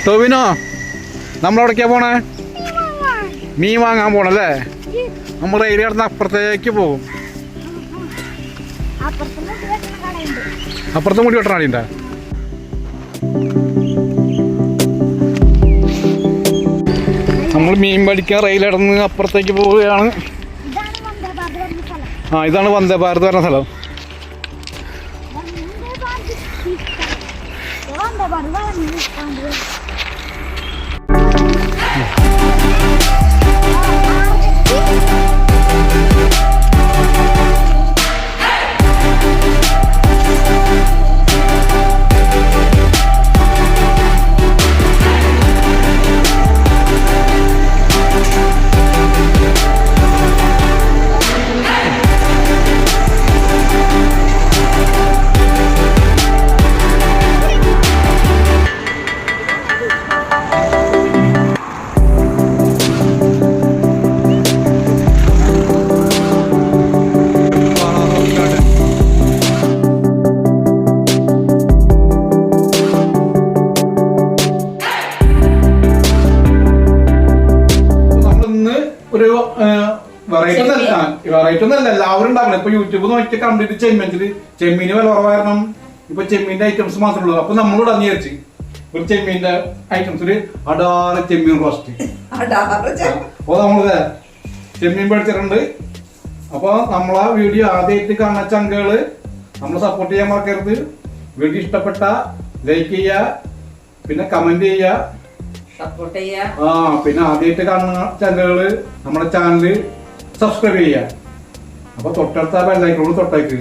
ടോവിനോ നമ്മളെവിടേക്കാ പോണേ? മീൻ വാങ്ങാൻ പോണല്ലേ? നമ്മൾ ഏരിയ കിടന്ന് അപ്പുറത്തേക്ക് പോകും. അപ്പുറത്ത് മുടി വെട്ടണ അടിയുണ്ടോ? നമ്മൾ മീൻ പഠിക്കാൻ റെയിൽ കിടന്ന് അപ്പുറത്തേക്ക് പോവുകയാണ്. ആ, ഇതാണ് വന്ദേ ഭാരത് പറഞ്ഞ സ്ഥലം. വെറൈറ്റി ഒന്നല്ല, എല്ലാവരും ഉണ്ടാക്കണം. ഇപ്പൊ യൂട്യൂബ് നോക്കി കണ്ടിട്ട് ചെമ്മീന് വില കുറവായിരുന്നു. ഇപ്പൊ ചെമ്മീന്റെ ഐറ്റംസ് മാത്രമേ ഉള്ളൂ. അപ്പൊ നമ്മളോട് അന്വേഷിച്ച് ഒരു ചെമ്മീന്റെ ഐറ്റംസ് അടാറ് ചെമ്മീൻ റോസ്റ്റ്. അപ്പൊ നമ്മള് ചെമ്മീൻ പഠിച്ചിട്ടുണ്ട്. അപ്പൊ നമ്മളാ വീഡിയോ ആദ്യമായിട്ട് കാണുന്ന ചങ്കുകള് നമ്മള് സപ്പോർട്ട് ചെയ്യാൻ മറക്കരുത്. വീഡിയോ ഇഷ്ടപ്പെട്ട ലൈക്ക് ചെയ്യുക, പിന്നെ കമന്റ് ചെയ്യുക, സപ്പോർട്ട് ചെയ്യുക. പിന്നെ ആദ്യമായിട്ട് കാണുന്ന ചങ്കുകള് നമ്മുടെ ചാനല് സബ്സ്ക്രൈബ് ചെയ്യുക. അപ്പൊ തൊട്ടടുത്ത ബെല്ലൈക്കോട് തൊട്ടേക്ക്,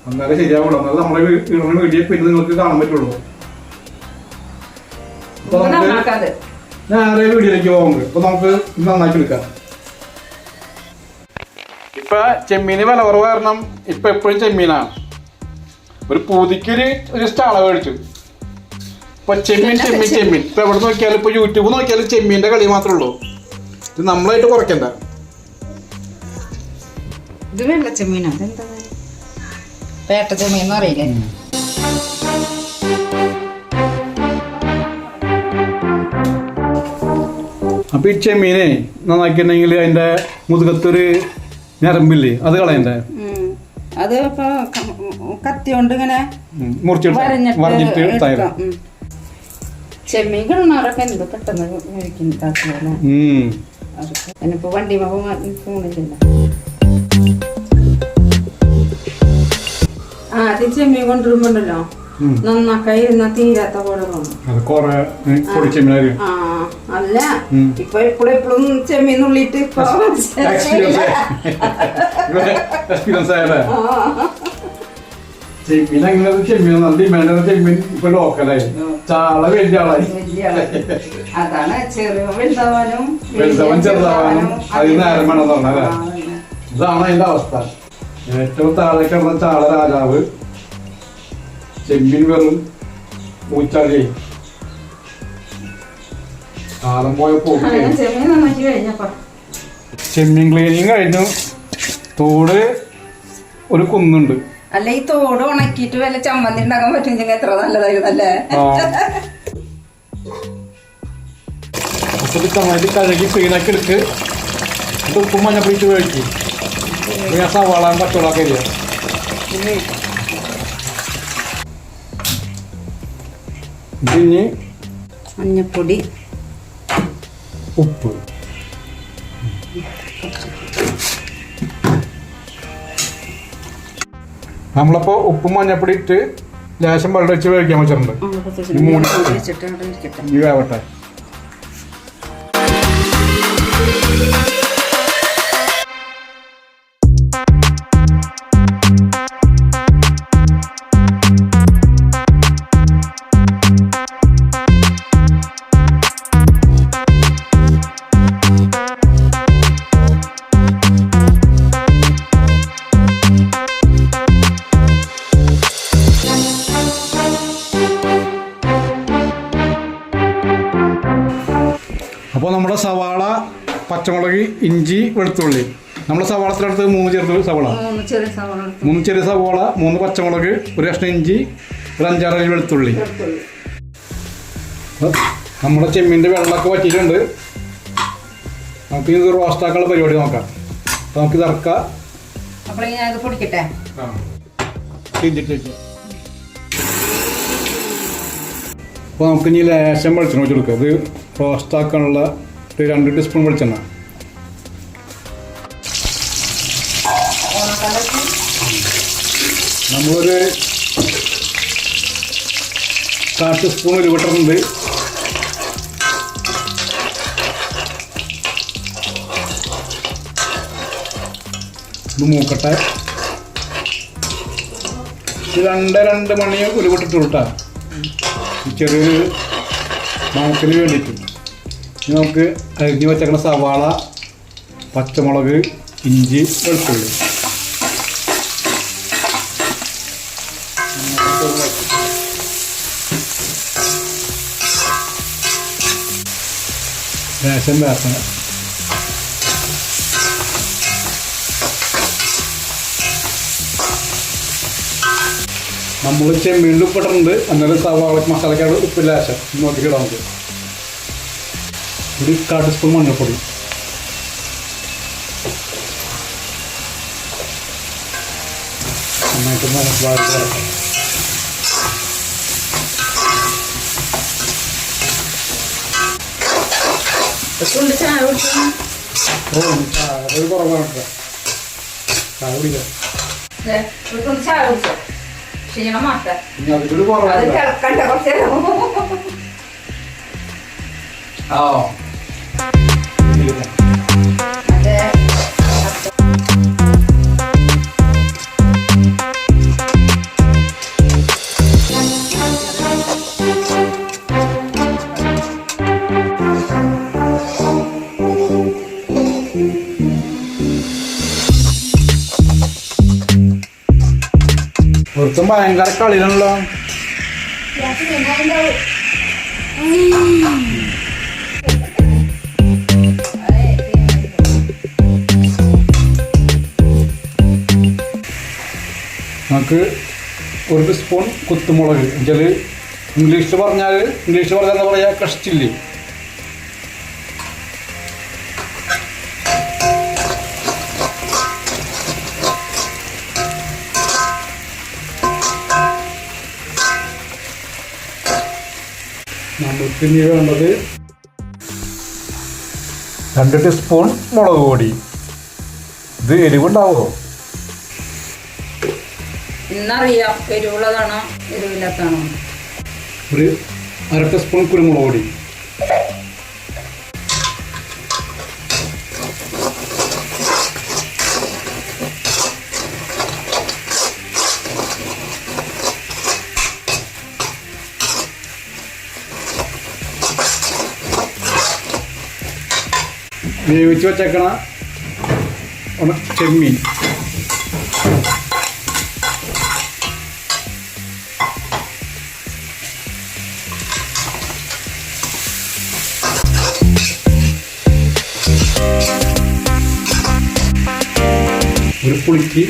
എന്നാലേ ശരിയാവുള്ളൂ. എന്നാലും നമ്മളെ ഇടുന്ന വീഡിയോ പിന്നെ നിങ്ങൾക്ക് കാണാൻ പറ്റുള്ളൂ. അപ്പൊ നമുക്ക് നേരെ വീഡിയോയിലേക്ക് പോകുന്നത്. ഇപ്പൊ നമുക്ക് നന്നാക്കി എടുക്കാം. ഇപ്പൊ ചെമ്മീന് വില കുറവ് കാരണം ഇപ്പൊ എപ്പോഴും ചെമ്മീനാണ്. ഒരു പൂതിക്കൊരു സ്റ്റാള മേടിച്ചു. ഇപ്പൊ ചെമ്മീൻ ചെമ്മീൻ ചെമ്മീൻ ഇപ്പൊ എവിടെ നോക്കിയാലും ഇപ്പൊ യൂട്യൂബ് നോക്കിയാലും ചെമ്മീന്റെ കളി മാത്രമേ ഉള്ളൂ. ഇത് നമ്മളായിട്ട് കുറയ്ക്കണ്ട. ഇത് വെള്ള ചെമ്മീനാ, അതെന്താ പേട്ട ചെമ്മീൻ അറിയില്ലേ? അപ്പൊ ഈ ചെമ്മീനെ നന്നാക്കിണ്ടെങ്കിൽ അതിന്റെ മുതുകത്തൊരു ഞരമ്പില്ലേ, അത് കളയണ്ടേ? അത് ഇപ്പൊ കത്തി കൊണ്ട് ഇങ്ങനെ വരഞ്ഞിട്ട് ചെമ്മീൻ കിടന്നവരൊക്കെ എന്ത് പെട്ടെന്ന് മേടിക്കുന്നതാക്കിയല്ലേ. അതിനിപ്പോ വണ്ടി പോണില്ല. ആദ്യം ചെമ്മീൻ കൊണ്ടുവരുമ്പോണ്ടല്ലോ നന്നാക്കായി ഇരുന്ന തീരാത്ത പോലെ തോന്നും. അല്ല ഇപ്പൊ എപ്പോഴും ചെമ്മീൻ ഉള്ളിട്ട് ചെമ്മീൻ അങ്ങനെ ചെമ്മീൻ നല്ല ഡിമാൻഡ്. ചെമ്മീൻ ഇപ്പൊ ലോക്കലായി, ചാള വലിയ ആളായി. അതാണ് വലുതാവാനും ചെറുതാവാനും അതിന് നേരം വേണം തോന്നല്ലേ. ഇതാണ് അതിന്റെ അവസ്ഥ. ഏറ്റവും താഴെ കിടന്ന ചാള രാജാവ്, ചെമ്മീൻ വെറും പൂച്ചാളി. കാലം പോയ പോക്ക്. ചെമ്മീൻ ക്ലീനിങ് കഴിഞ്ഞു. തോട് ഒരു കുന്നുണ്ട്. അല്ല, ഈ തോട് ഉണക്കിയിട്ട് വല്ല ചമ്മന്തി ഉണ്ടാക്കാൻ പറ്റുമെങ്കിൽ എത്ര നല്ലതായിരുന്നല്ലേ. ചമ്മന്തി കഴുകി ക്ലീനാക്കി എടുക്ക്. ഉപ്പും മഞ്ഞപ്പൊടിയിട്ട് മേടിക്കും. ഞാൻ സവാള പച്ചവളൊക്കെ ഇല്ല. ഇതിന് മഞ്ഞപ്പൊടി, ഉപ്പ്, നമ്മളപ്പോ ഉപ്പും മഞ്ഞപ്പൊടി ഇട്ട് ലേശം വെള്ളം വെച്ച് വേവിക്കാൻ വെച്ചിട്ടുണ്ട്. ഈ വേവട്ടെ. അപ്പോൾ നമ്മുടെ സവാള, പച്ചമുളക്, ഇഞ്ചി, വെളുത്തുള്ളി. നമ്മുടെ സവാളത്തിനടുത്ത് 3 ചെറിയ സവാള, 3 ചെറിയ സവാള, 3 പച്ചമുളക്, ഒരു കഷ്ണം ഇഞ്ചി, ഒരു 5-6 വെളുത്തുള്ളി. നമ്മുടെ ചെമ്മീൻ്റെ വെള്ളമൊക്കെ വറ്റിയിട്ടുണ്ട്. നമുക്ക് ഇത് റോസ്റ്റാക്കാനുള്ള പരിപാടി നോക്കാം. അപ്പോൾ നമുക്ക് ഇറക്കാം. അപ്പോൾ ഞാനത് പൊടിക്കട്ടെ. അപ്പോൾ നമുക്ക് ഇനി ലേശം വെളിച്ചെണ്ണ വെച്ച് കൊടുക്കുക. ഇത് റോസ്റ്റാക്കാനുള്ള 2 ടീസ്പൂൺ വെളിച്ചെണ്ണ. നമ്മളൊരു 1/4 ടീസ്പൂൺ ഉലുവട്ടുണ്ട്. ഇത് മൂക്കട്ടെ. 2 മണി ഉലുവിട്ടിട്ട് കൊടുത്താ ചെറിയൊരു മണത്തിന് വേണ്ടിയിട്ട്. നമുക്ക് അരിഞ്ഞ് വെച്ചേക്കുന്ന സവാള, പച്ചമുളക്, ഇഞ്ചി, വെളുത്തുള്ളി ലേശം വേർക്കണം. നമ്മൾ ചെമ്മീനിൽ ഉപ്പിട്ടിട്ടുണ്ട്. അന്നേരം സവാള മസാലക്കാട് ഉപ്പ് ലേശം നോക്കിക്കിടാൻ നമുക്ക്. ഒരു 1/4 ടീസ്പൂൺ മഞ്ഞൾപ്പൊടി, നന്നായിട്ട് വഴറ്റി. ചായ കുടിക്കണം. അത് കുറവാണ്. ചായ കുടിക്കാം. ചായ കുടിച്ചോ? ക്ഷീണം മാറ്റാൻ അതിലൊരു കുറവാണ്. കിടക്കണ്ട കുറച്ച് ഒരുത്തും ഭയങ്കര കളിയാണല്ലോ. നമുക്ക് 1 ടീസ്പൂൺ കുത്തുമുളക്. എന്നുവെച്ചാൽ ഇംഗ്ലീഷിൽ പറഞ്ഞാൽ എന്താ പറയുക, ക്രഷ് ചില്ലി. നമുക്ക് ഇനി വേണ്ടത് 2 ടീസ്പൂൺ മുളക് പൊടി. ഇത് എരിവുണ്ടാവുമോ? ഇന്നറിയാം എരിവുള്ളതാണോ എരിവില്ലാത്താണോ. ഒരു 1/2 ടീസ്പൂൺ കുരുമുളക് പൊടി. വേവിച്ച് വെച്ചേക്കണ ചെമ്മീൻ. ഒരു പുളിക്ക്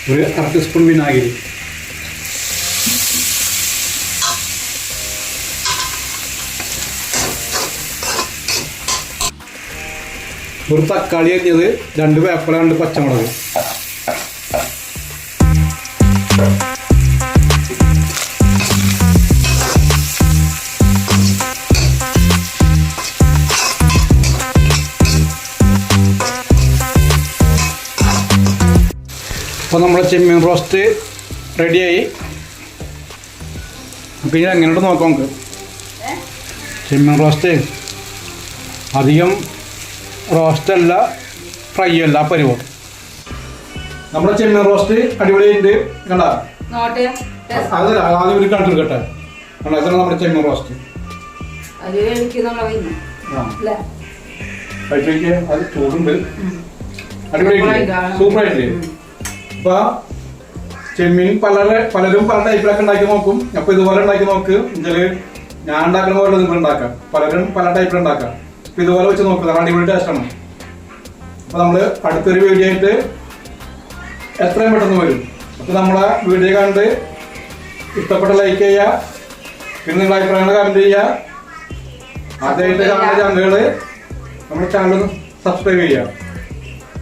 ഒരു 1/2 ടീസ്പൂൺ വിനാഗിരി. ഒരു തക്കാളി അരിഞ്ഞത്, 2 വേപ്പില, 2 പച്ചമുളക്. അപ്പോൾ നമ്മുടെ ചെമ്മീൻ റോസ്റ്റ് റെഡിയായി. നമുക്ക് ഇനി എങ്ങനെയുണ്ട് നോക്കാം. നമുക്ക് ചെമ്മീൻ റോസ്റ്റ് അധികം റോസ്റ്റല്ല, ഫ്രൈ അല്ല, പരിവം. നമ്മുടെ ചെമ്മീൻ റോസ്റ്റ് അടിപൊളിയുണ്ട്. കണ്ട അതല്ല, ആദ്യം ഒരു കണ്ടെടുക്കട്ടെ. കണ്ട ഇതാണ് നമ്മുടെ ചെമ്മീൻ റോസ്റ്റ്. കഴിച്ചു, അത് ചൂടുണ്ട്. അടിപൊളിയായിട്ട് സൂപ്പറായിട്ടില്ലേ? അപ്പൊ ചെമ്മീൻ പലരും പല ടൈപ്പിലൊക്കെ ഉണ്ടാക്കി നോക്കും. അപ്പൊ ഇതുപോലെ ഉണ്ടാക്കി നോക്ക്. എന്നുവെച്ചാല് ഞാൻ ഉണ്ടാക്കുന്ന പോലെ നിങ്ങൾ ഉണ്ടാക്കാം. പലരും പല ടൈപ്പിലുണ്ടാക്കാം. അപ്പൊ ഇതുപോലെ വെച്ച് നോക്കുക, അടിപൊളി ടേസ്റ്റാണ്. അപ്പൊ നമ്മള് അടുത്തൊരു വീഡിയോ ആയിട്ട് എത്രയും പെട്ടെന്ന് വരും. അപ്പൊ നമ്മളെ വീഡിയോ കണ്ട് ഇഷ്ടപ്പെട്ട ലൈക്ക് ചെയ്യുക. പിന്നെ നിങ്ങളുടെ അഭിപ്രായങ്ങൾ കമന്റ് ചെയ്യുക. ആദ്യമായിട്ട് കാണുന്ന ചാനലുകള് നമ്മുടെ ചാനൽ സബ്സ്ക്രൈബ് ചെയ്യാം.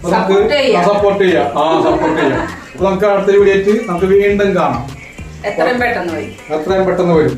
Support ചെയ്യാം. സപ്പോർട്ട് ചെയ്യാം. അപ്പൊ നമുക്ക് അടുത്ത വീഡിയോ നമുക്ക് വീണ്ടും കാണാം. എത്രയും പെട്ടെന്ന് വരും.